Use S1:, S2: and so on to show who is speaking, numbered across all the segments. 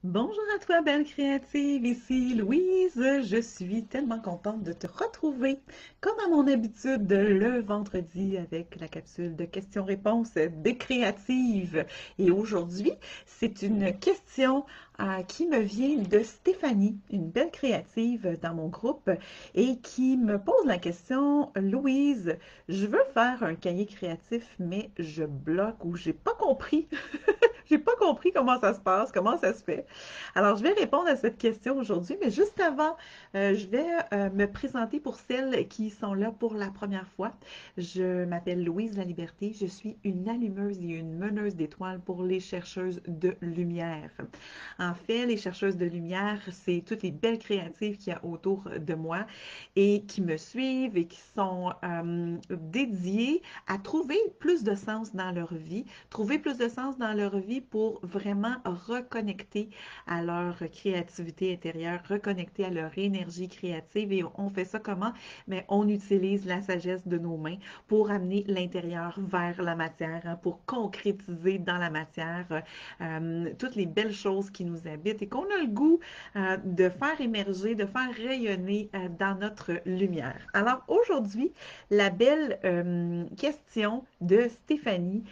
S1: Bonjour à toi, belle créative, ici Louise. Je suis tellement contente de te retrouver, comme à mon habitude, le vendredi avec la capsule de questions-réponses des créatives. Et aujourd'hui, c'est une question qui me vient de Stéphanie, une belle créative dans mon groupe, et qui me pose la question, Louise, je veux faire un cahier créatif, mais je bloque ou j'ai pas compris. J'ai pas compris comment ça se passe, comment ça se fait. Alors, je vais répondre à cette question aujourd'hui, mais juste avant, je vais me présenter pour celles qui sont là pour la première fois. Je m'appelle Louise Laliberté, je suis une allumeuse et une meneuse d'étoiles pour les chercheuses de lumière. En fait, les chercheuses de lumière, c'est toutes les belles créatives qu'il y a autour de moi et qui me suivent et qui sont dédiées à trouver plus de sens dans leur vie, trouver plus de sens dans leur vie pour vraiment reconnecter à leur créativité intérieure, reconnecter à leur énergie créative. Et on fait ça comment? Mais on utilise la sagesse de nos mains pour amener l'intérieur vers la matière, hein, pour concrétiser dans la matière toutes les belles choses qui nous habitent et qu'on a le goût de faire émerger, de faire rayonner dans notre lumière. Alors aujourd'hui, la belle question de Stéphanie,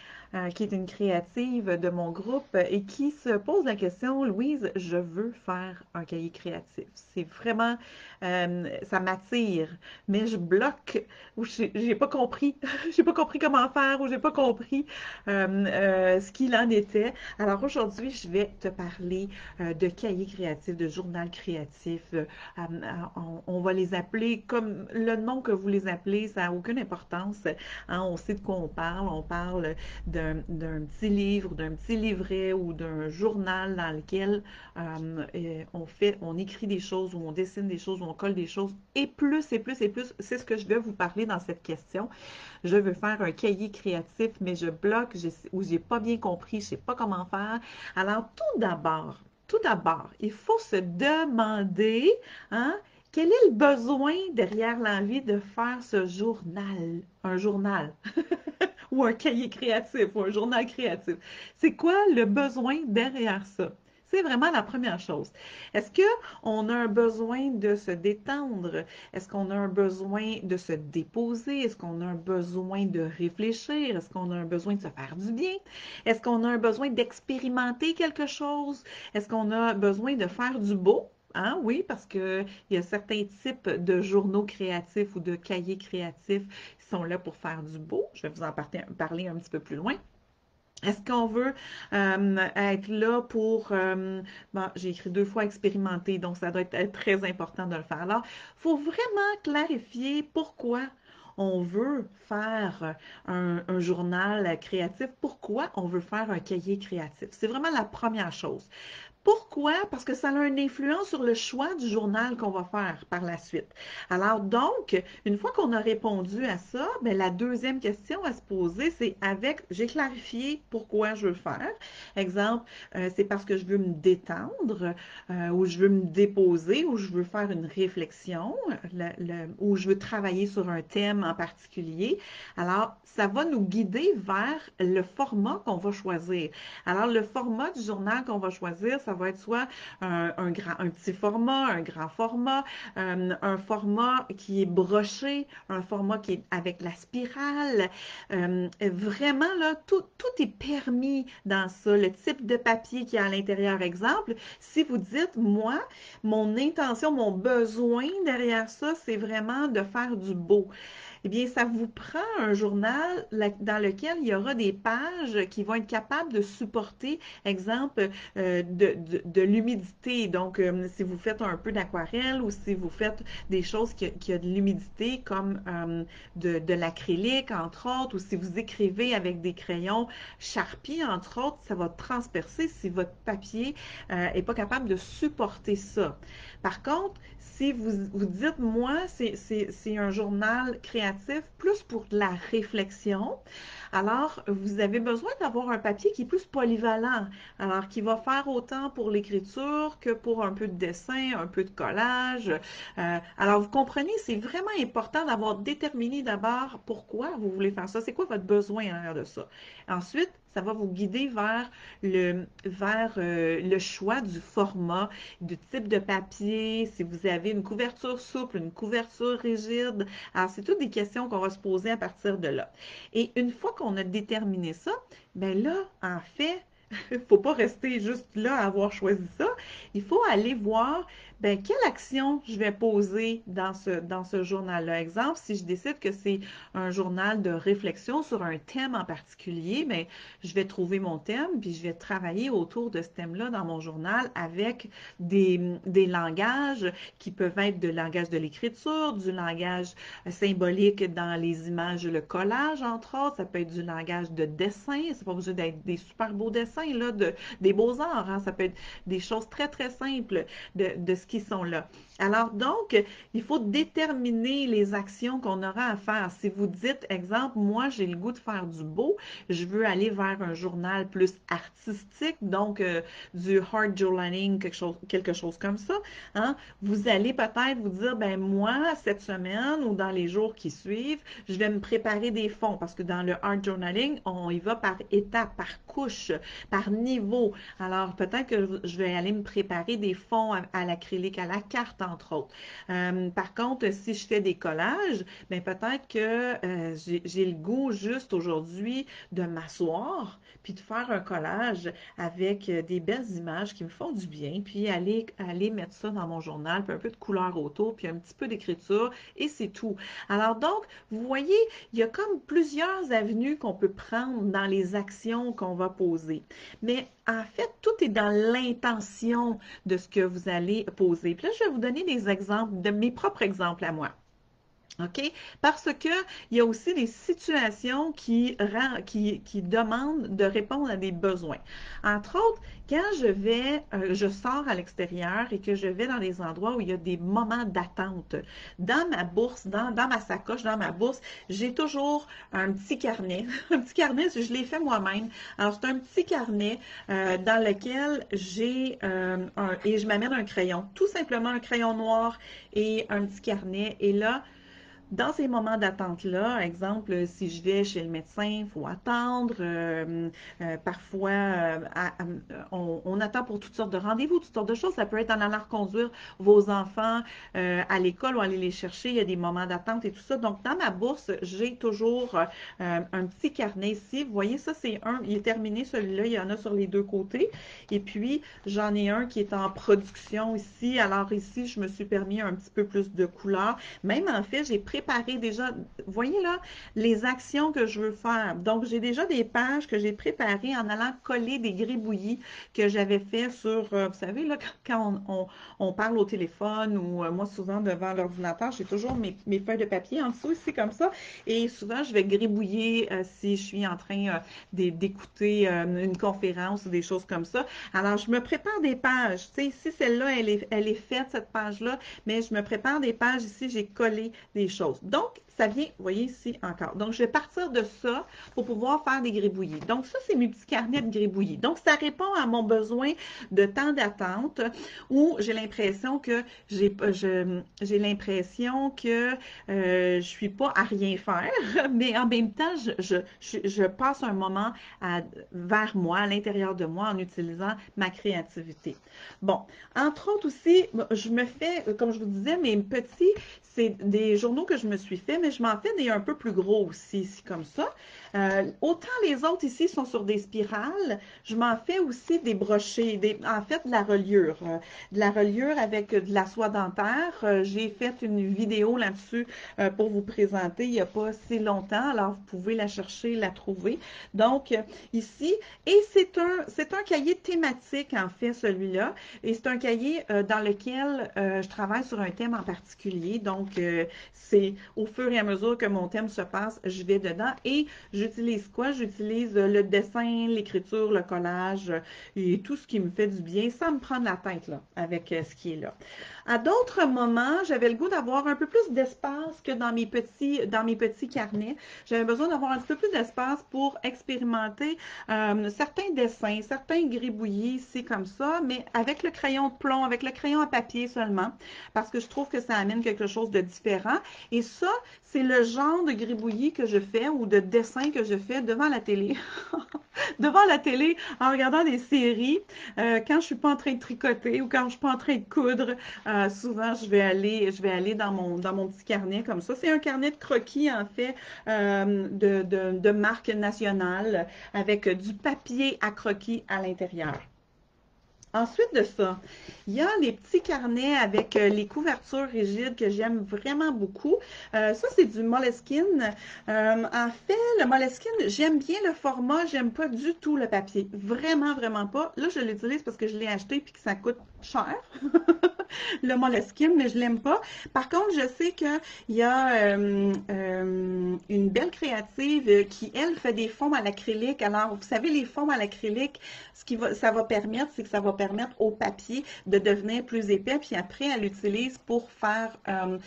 S1: qui est une créative de mon groupe et qui se pose la question, Louise, je veux faire un cahier créatif. C'est vraiment, ça m'attire, mais je bloque ou j'ai pas compris, j'ai pas compris comment faire ou j'ai pas compris ce qu'il en était. Alors aujourd'hui, je vais te parler de cahier créatif, de journal créatif. On va les appeler comme le nom que vous les appelez, ça n'a aucune importance. Hein, on sait de quoi on parle. On parle d'un petit livre, d'un petit livret ou d'un journal dans lequel on écrit des choses, ou on dessine des choses, ou on colle des choses, et plus, et plus, et plus. C'est ce que je vais vous parler dans cette question. Je veux faire un cahier créatif, mais je bloque, ou j'ai pas bien compris, je sais pas comment faire. Alors, tout d'abord, il faut se demander, hein, quel est le besoin derrière l'envie de faire ce journal, un journal, ou un cahier créatif, ou un journal créatif? C'est quoi le besoin derrière ça? C'est vraiment la première chose. Est-ce qu'on a un besoin de se détendre? Est-ce qu'on a un besoin de se déposer? Est-ce qu'on a un besoin de réfléchir? Est-ce qu'on a un besoin de se faire du bien? Est-ce qu'on a un besoin d'expérimenter quelque chose? Est-ce qu'on a besoin de faire du beau? Hein, oui, parce qu'il y a certains types de journaux créatifs ou de cahiers créatifs qui sont là pour faire du beau. Je vais vous en parler un petit peu plus loin. Est-ce qu'on veut être là pour... bon, j'ai écrit deux fois expérimenter, donc ça doit être très important de le faire. Alors, il faut vraiment clarifier pourquoi on veut faire un journal créatif, pourquoi on veut faire un cahier créatif. C'est vraiment la première chose. Pourquoi? Parce que ça a une influence sur le choix du journal qu'on va faire par la suite. Alors donc, une fois qu'on a répondu à ça, ben, la deuxième question à se poser, c'est j'ai clarifié pourquoi je veux le faire. Exemple, c'est parce que je veux me détendre, ou je veux me déposer, ou je veux faire une réflexion, ou je veux travailler sur un thème en particulier. Alors, ça va nous guider vers le format qu'on va choisir. Alors, le format du journal qu'on va choisir, ça va être soit un petit format, un grand format, un format qui est broché, un format qui est avec la spirale. Vraiment, là, tout est permis dans ça. Le type de papier qui est à l'intérieur, exemple, si vous dites, moi, mon intention, mon besoin derrière ça, c'est vraiment de faire du beau. Eh bien, ça vous prend un journal dans lequel il y aura des pages qui vont être capables de supporter, exemple, de l'humidité. Donc, si vous faites un peu d'aquarelle ou si vous faites des choses qui a de l'humidité, comme de l'acrylique, entre autres, ou si vous écrivez avec des crayons Sharpie, entre autres, ça va transpercer si votre papier n'est pas capable de supporter ça. Par contre, si vous dites, moi, c'est un journal créatif plus pour de la réflexion, alors vous avez besoin d'avoir un papier qui est plus polyvalent, alors qui va faire autant pour l'écriture que pour un peu de dessin, un peu de collage. Alors vous comprenez, c'est vraiment important d'avoir déterminé d'abord pourquoi vous voulez faire ça, c'est quoi votre besoin en arrière de ça. Ensuite, ça va vous guider vers le choix du format, du type de papier, si vous avez une couverture souple, une couverture rigide. Alors, c'est toutes des questions qu'on va se poser à partir de là. Et une fois qu'on a déterminé ça, ben là, en fait, il ne faut pas rester juste là à avoir choisi ça. Il faut aller voir ben, quelle action je vais poser dans ce journal-là. Exemple, si je décide que c'est un journal de réflexion sur un thème en particulier, ben, je vais trouver mon thème, puis je vais travailler autour de ce thème-là dans mon journal avec des langages qui peuvent être de langage de l'écriture, du langage symbolique dans les images, le collage, entre autres. Ça peut être du langage de dessin. C'est pas obligé d'être des super beaux dessins, là, des beaux-arts. Hein. Ça peut être des choses très, très simples de ce qui sont là. Alors donc, il faut déterminer les actions qu'on aura à faire. Si vous dites, exemple, moi j'ai le goût de faire du beau, je veux aller vers un journal plus artistique, donc du hard journaling, quelque chose comme ça, hein, vous allez peut-être vous dire, ben moi, cette semaine ou dans les jours qui suivent, je vais me préparer des fonds parce que dans le hard journaling, on y va par étapes, par couche, par niveau. Alors peut-être que je vais aller me préparer des fonds à l'acrylique, à la carte, entre autres. Par contre, si je fais des collages, ben peut-être que j'ai le goût juste aujourd'hui de m'asseoir puis de faire un collage avec des belles images qui me font du bien, puis aller mettre ça dans mon journal, puis un peu de couleur autour, puis un petit peu d'écriture, et c'est tout. Alors donc, vous voyez, il y a comme plusieurs avenues qu'on peut prendre dans les actions qu'on va poser. Mais en fait, tout est dans l'intention de ce que vous allez poser. Puis là, je vais vous donner des exemples, de mes propres exemples à moi. OK? Parce que il y a aussi des situations qui demandent de répondre à des besoins. Entre autres, quand je sors à l'extérieur et que je vais dans des endroits où il y a des moments d'attente, dans ma bourse, dans ma sacoche, dans ma bourse, j'ai toujours un petit carnet. Un petit carnet, je l'ai fait moi-même. Alors, c'est un petit carnet dans lequel et je m'amène un crayon. Tout simplement un crayon noir et un petit carnet. Et là, dans ces moments d'attente-là, exemple, si je vais chez le médecin, il faut attendre. Parfois, on attend pour toutes sortes de rendez-vous, toutes sortes de choses. Ça peut être en allant reconduire vos enfants à l'école ou aller les chercher. Il y a des moments d'attente et tout ça. Donc, dans ma bourse, j'ai toujours un petit carnet ici. Vous voyez, ça, c'est un. Il est terminé, celui-là. Il y en a sur les deux côtés. Et puis, j'en ai un qui est en production ici. Alors, ici, je me suis permis un petit peu plus de couleurs. Même en fait, j'ai préparé déjà, voyez là, les actions que je veux faire. Donc, j'ai déjà des pages que j'ai préparées en allant coller des gribouillis que j'avais fait sur, vous savez, là, quand on parle au téléphone ou moi, souvent devant l'ordinateur, j'ai toujours mes feuilles de papier en dessous, ici, comme ça. Et souvent, je vais gribouiller si je suis en train d'écouter une conférence ou des choses comme ça. Alors, je me prépare des pages. Tu sais, ici, celle-là, elle est faite, cette page-là, mais je me prépare des pages. Ici, j'ai collé des choses. Donc, ça vient, vous voyez ici encore. Donc, je vais partir de ça pour pouvoir faire des gribouillis. Donc, ça, c'est mes petits carnets de gribouillis. Donc, ça répond à mon besoin de temps d'attente où j'ai l'impression que j'ai l'impression que je suis pas à rien faire, mais en même temps, je passe un moment vers moi, à l'intérieur de moi, en utilisant ma créativité. Bon, entre autres aussi, je me fais, comme je vous disais, mes petits, c'est des journaux que je me suis fait, mais je m'en fais des un peu plus gros aussi, ici, comme ça. Autant les autres ici sont sur des spirales, je m'en fais aussi des brochets, en fait de la reliure. De la reliure avec de la soie dentaire. J'ai fait une vidéo là-dessus pour vous présenter il n'y a pas si longtemps, alors vous pouvez la chercher, la trouver. Donc, ici, et c'est un cahier thématique, en fait, celui-là, et c'est un cahier dans lequel je travaille sur un thème en particulier. Donc, c'est au fur et à mesure que mon thème se passe, je vais dedans et j'utilise quoi? J'utilise le dessin, l'écriture, le collage et tout ce qui me fait du bien sans me prendre la tête là, avec ce qui est là. À d'autres moments, j'avais le goût d'avoir un peu plus d'espace que dans mes petits carnets. J'avais besoin d'avoir un petit peu plus d'espace pour expérimenter certains dessins, certains gribouillis ici comme ça, mais avec le crayon de plomb, avec le crayon à papier seulement, parce que je trouve que ça amène quelque chose de différent. Et ça, c'est le genre de gribouillis que je fais ou de dessin que je fais devant la télé. Devant la télé, en regardant des séries, quand je suis pas en train de tricoter ou quand je suis pas en train de coudre, souvent je vais aller dans mon petit carnet comme ça. C'est un carnet de croquis, en fait, de marque nationale avec du papier à croquis à l'intérieur. Ensuite de ça, il y a les petits carnets avec les couvertures rigides que j'aime vraiment beaucoup. Ça, c'est du Moleskine. En fait, le Moleskine, j'aime bien le format, j'aime pas du tout le papier. Vraiment, vraiment pas. Là, je l'utilise parce que je l'ai acheté et que ça coûte cher. Le Moleskine, mais je l'aime pas. Par contre, je sais qu'il y a une belle créative qui, elle, fait des fonds à l'acrylique. Alors, vous savez, les fonds à l'acrylique, ça va permettre, c'est que ça va permettre au papier de devenir plus épais, puis après, elle l'utilise pour faire un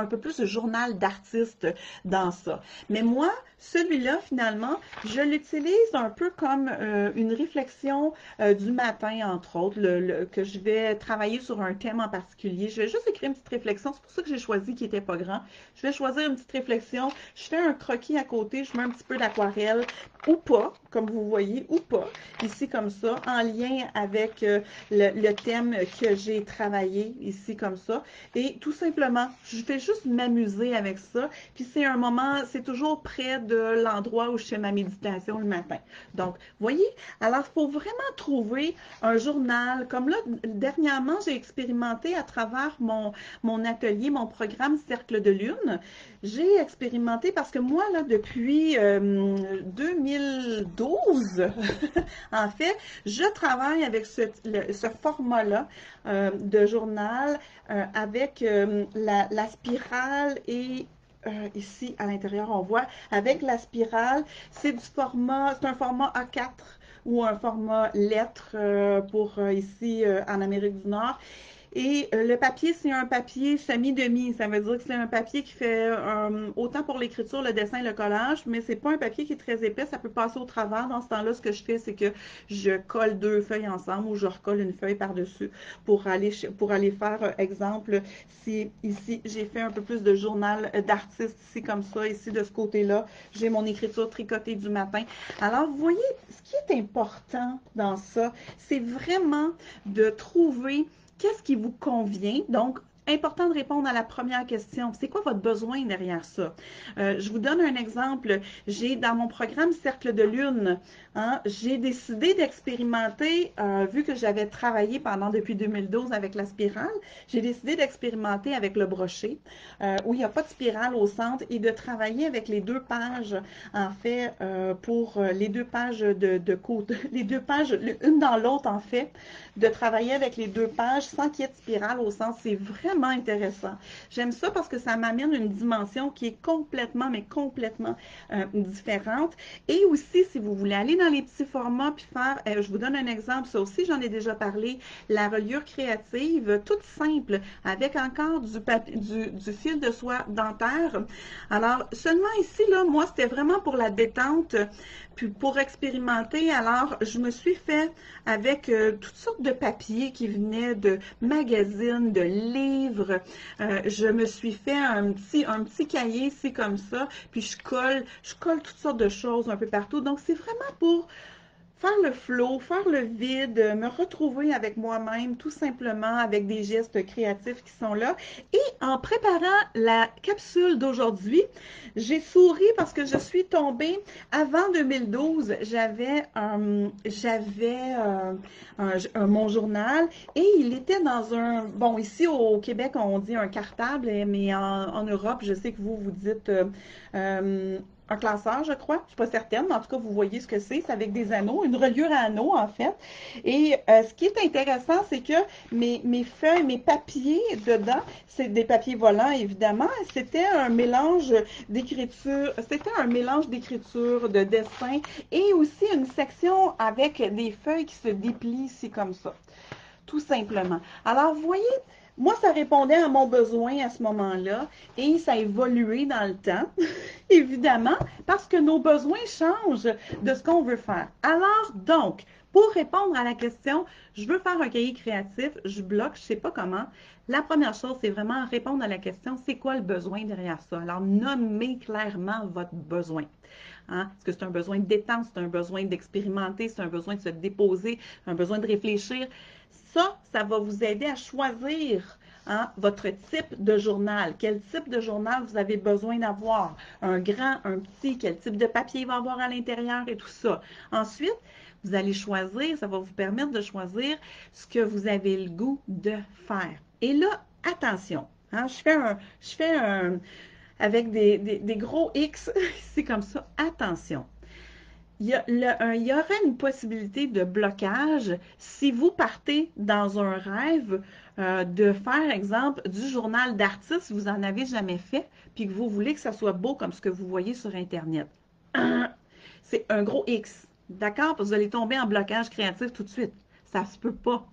S1: peu plus de journal d'artiste dans ça. Mais moi, celui-là, finalement, je l'utilise un peu comme une réflexion du matin, entre autres, que je vais travailler sur un thème en particulier. Je vais juste écrire une petite réflexion. C'est pour ça que j'ai choisi qui n'était pas grand. Je vais choisir une petite réflexion. Je fais un croquis à côté. Je mets un petit peu d'aquarelle ou pas, comme vous voyez, ou pas, ici comme ça, en lien avec le thème que j'ai travaillé ici comme ça. Et tout simplement, je fais juste m'amuser avec ça. Puis c'est un moment, c'est toujours près de l'endroit où je fais ma méditation le matin. Donc, voyez, alors il faut vraiment trouver un journal. Comme là, dernièrement, j'ai expérimenté à travers mon atelier, mon programme Cercle de Lune. J'ai expérimenté parce que moi, là, depuis 2012, en fait, je travaille avec ce format-là de journal avec la spirale et ici à l'intérieur, on voit avec la spirale, c'est un format A4 ou un format lettre pour ici en Amérique du Nord. Et le papier, c'est un papier semi-demi. Ça veut dire que c'est un papier qui fait autant pour l'écriture, le dessin, le collage, mais c'est pas un papier qui est très épais. Ça peut passer au travers. Dans ce temps-là, ce que je fais, c'est que je colle deux feuilles ensemble ou je recolle une feuille par-dessus pour aller faire, exemple, si ici, j'ai fait un peu plus de journal d'artiste ici comme ça, ici de ce côté-là, j'ai mon écriture tricotée du matin. Alors, vous voyez, ce qui est important dans ça, c'est vraiment de trouver qu'est-ce qui vous convient? Donc, important de répondre à la première question. C'est quoi votre besoin derrière ça? Je vous donne un exemple. J'ai dans mon programme Cercle de Lune, hein, j'ai décidé d'expérimenter, vu que j'avais travaillé depuis 2012 avec la spirale, j'ai décidé d'expérimenter avec le brochet, où il n'y a pas de spirale au centre, et de travailler avec les deux pages, en fait, pour les deux pages de côté, les deux pages, une dans l'autre, en fait, de travailler avec les deux pages sans qu'il y ait de spirale au centre. C'est vraiment intéressant. J'aime ça parce que ça m'amène une dimension qui est complètement, mais complètement différente. Et aussi, si vous voulez aller dans les petits formats puis faire, je vous donne un exemple, ça aussi j'en ai déjà parlé, la reliure créative, toute simple, avec encore du fil de soie dentaire. Alors, seulement ici, là, moi, c'était vraiment pour la détente, puis pour expérimenter. Alors, je me suis fait avec toutes sortes de papiers qui venaient de magazines, de livres. Je me suis fait un petit cahier ici comme ça, puis je colle toutes sortes de choses un peu partout. Donc, c'est vraiment pour faire le flow, faire le vide, me retrouver avec moi-même, tout simplement avec des gestes créatifs qui sont là. Et en préparant la capsule d'aujourd'hui, j'ai souri parce que je suis tombée, avant 2012, mon journal et il était dans bon, ici au Québec, on dit un cartable, mais en Europe, je sais que vous dites un classeur, je crois. Je ne suis pas certaine, mais en tout cas, vous voyez ce que c'est. C'est avec des anneaux, une reliure à anneaux, en fait. Et ce qui est intéressant, c'est que mes feuilles, mes papiers dedans, c'est des papiers volants, évidemment. C'était un mélange d'écriture, de dessin et aussi une section avec des feuilles qui se déplient ici comme ça. Tout simplement. Alors, vous voyez, moi, ça répondait à mon besoin à ce moment-là et ça a évolué dans le temps, évidemment, parce que nos besoins changent de ce qu'on veut faire. Alors, donc, Pour répondre à la question, je veux faire un cahier créatif, je bloque, je ne sais pas comment. La première chose, c'est vraiment répondre à la question, c'est quoi le besoin derrière ça? Alors, nommez clairement votre besoin. Hein? Est-ce que c'est un besoin de détente, c'est un besoin d'expérimenter, c'est un besoin de se déposer, un besoin de réfléchir? Ça va vous aider à choisir votre type de journal. Quel type de journal vous avez besoin d'avoir? Un grand, un petit, quel type de papier il va avoir à l'intérieur et tout ça. Ensuite, vous allez choisir, ça va vous permettre de choisir ce que vous avez le goût de faire. Et là, attention, hein, je fais un avec des gros X, c'est comme ça, attention. Il y aura une possibilité de blocage si vous partez dans un rêve de faire, exemple, du journal d'artiste, vous n'en avez jamais fait, puis que vous voulez que ça soit beau comme ce que vous voyez sur Internet. C'est un gros X. D'accord? Vous allez tomber en blocage créatif tout de suite. Ça se peut pas.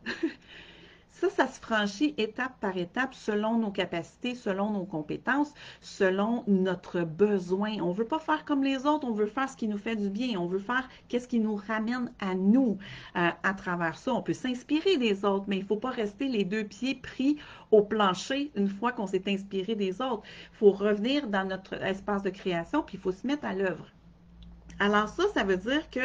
S1: Ça se franchit étape par étape selon nos capacités, selon nos compétences, selon notre besoin. On ne veut pas faire comme les autres, on veut faire ce qui nous fait du bien, on veut faire qu'est-ce qui nous ramène à nous à travers ça. On peut s'inspirer des autres, mais il ne faut pas rester les deux pieds pris au plancher une fois qu'on s'est inspiré des autres. Il faut revenir dans notre espace de création, puis il faut se mettre à l'œuvre. Alors ça veut dire que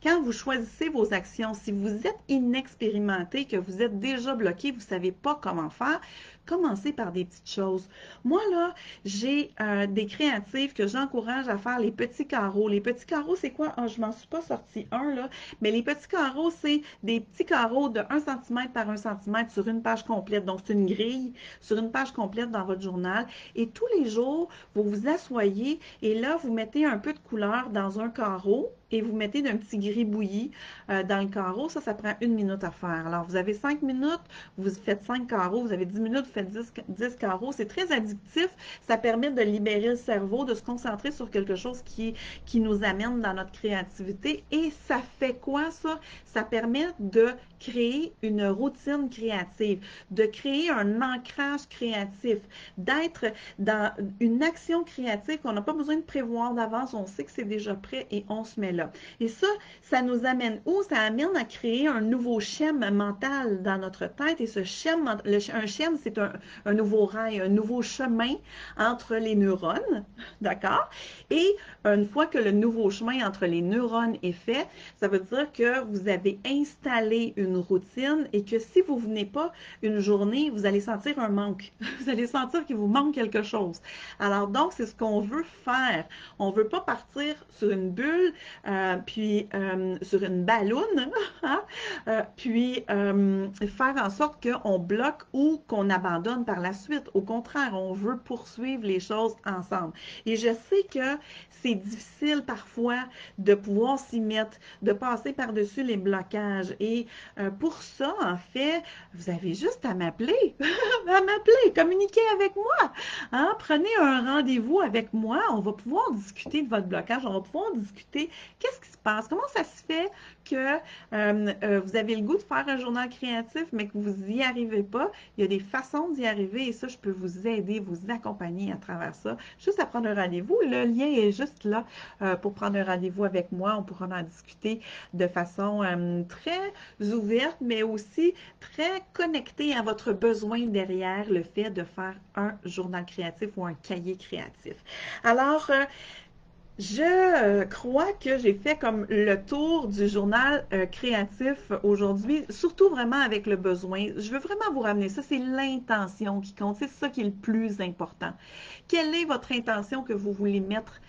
S1: quand vous choisissez vos actions, si vous êtes inexpérimenté, que vous êtes déjà bloqué, vous ne savez pas comment faire, commencez par des petites choses. Moi, là, j'ai des créatifs que j'encourage à faire les petits carreaux. Les petits carreaux, c'est quoi? Je m'en suis pas sorti un, là, mais les petits carreaux, c'est des petits carreaux de 1 cm par 1 cm sur une page complète. Donc, c'est une grille sur une page complète dans votre journal. Et tous les jours, vous vous asseyez et là, vous mettez un peu de couleur dans un carreau et vous mettez d'un petit gris bouilli dans le carreau. Ça prend 1 minute à faire. Alors, vous avez 5 minutes, vous faites 5 carreaux, vous avez 10 minutes, vous faites 10 carreaux. C'est très addictif. Ça permet de libérer le cerveau, de se concentrer sur quelque chose qui nous amène dans notre créativité. Et ça fait quoi, ça? Ça permet de créer une routine créative, de créer un ancrage créatif, d'être dans une action créative qu'on n'a pas besoin de prévoir d'avance. On sait que c'est déjà prêt et on se met là. Et ça nous amène où? Ça amène à créer un nouveau schème mental dans notre tête. Et ce schème, un schème, c'est un nouveau rail, un nouveau chemin entre les neurones, d'accord? Et une fois que le nouveau chemin entre les neurones est fait, ça veut dire que vous avez installé une routine et que si vous ne venez pas une journée, vous allez sentir un manque. Vous allez sentir qu'il vous manque quelque chose. Alors donc, c'est ce qu'on veut faire. On ne veut pas partir sur une bulle, puis sur une balloune, hein, puis faire en sorte qu'on bloque ou qu'on abandonne par la suite. Au contraire, on veut poursuivre les choses ensemble. Et je sais que c'est difficile parfois de pouvoir s'y mettre, de passer par-dessus les blocages. Et pour ça, en fait, vous avez juste à m'appeler, communiquer avec moi. Hein? Prenez un rendez-vous avec moi. On va pouvoir discuter de votre blocage. On va pouvoir discuter qu'est-ce qui se passe, comment ça se fait que vous avez le goût de faire un journal créatif, mais que vous n'y arrivez pas. Il y a des façons d'y arriver et ça, je peux vous aider, vous accompagner à travers ça. Juste à prendre un rendez-vous. Le lien est juste là pour prendre un rendez-vous avec moi. On pourra en discuter de façon très ouverte, mais aussi très connectée à votre besoin derrière le fait de faire un journal créatif ou un cahier créatif. Alors, je crois que j'ai fait comme le tour du journal créatif aujourd'hui, surtout vraiment avec le besoin. Je veux vraiment vous ramener ça, c'est l'intention qui compte, c'est ça qui est le plus important. Quelle est votre intention que vous voulez mettre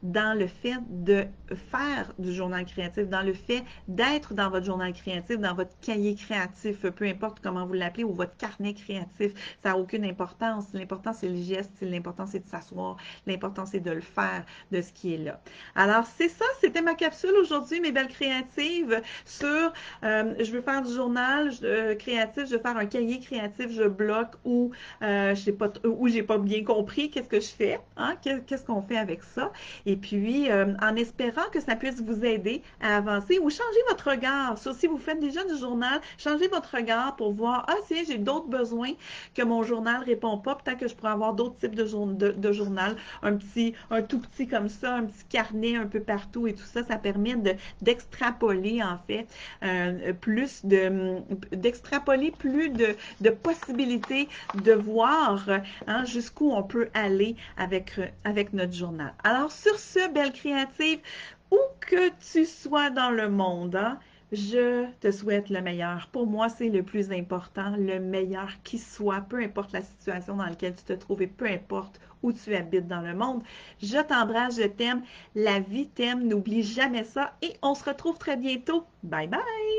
S1: dans le fait de faire du journal créatif, dans le fait d'être dans votre journal créatif, dans votre cahier créatif, peu importe comment vous l'appelez, ou votre carnet créatif, ça n'a aucune importance. L'important, c'est le geste, l'important, c'est de s'asseoir, l'important, c'est de le faire, de ce qui est là. Alors, c'est ça, c'était ma capsule aujourd'hui, mes belles créatives, sur je veux faire du journal créatif, je veux faire un cahier créatif, je bloque ou je sais pas, ou j'ai pas bien compris qu'est-ce que je fais, hein, qu'est-ce qu'on fait avec ça. Et puis, en espérant que ça puisse vous aider à avancer ou changer votre regard. Ça, si vous faites déjà du journal, changez votre regard pour voir, ah, tiens, j'ai d'autres besoins que mon journal répond pas. Peut-être que je pourrais avoir d'autres types de journal, un tout petit comme ça, un petit carnet un peu partout et tout ça. Ça permet d'extrapoler, en fait, d'extrapoler plus de possibilités de voir hein, jusqu'où on peut aller avec notre journal. Alors, sur ce, belle créative, où que tu sois dans le monde, hein, je te souhaite le meilleur. Pour moi, c'est le plus important, le meilleur qui soit, peu importe la situation dans laquelle tu te trouves et peu importe où tu habites dans le monde. Je t'embrasse, je t'aime, la vie t'aime, n'oublie jamais ça et on se retrouve très bientôt. Bye bye!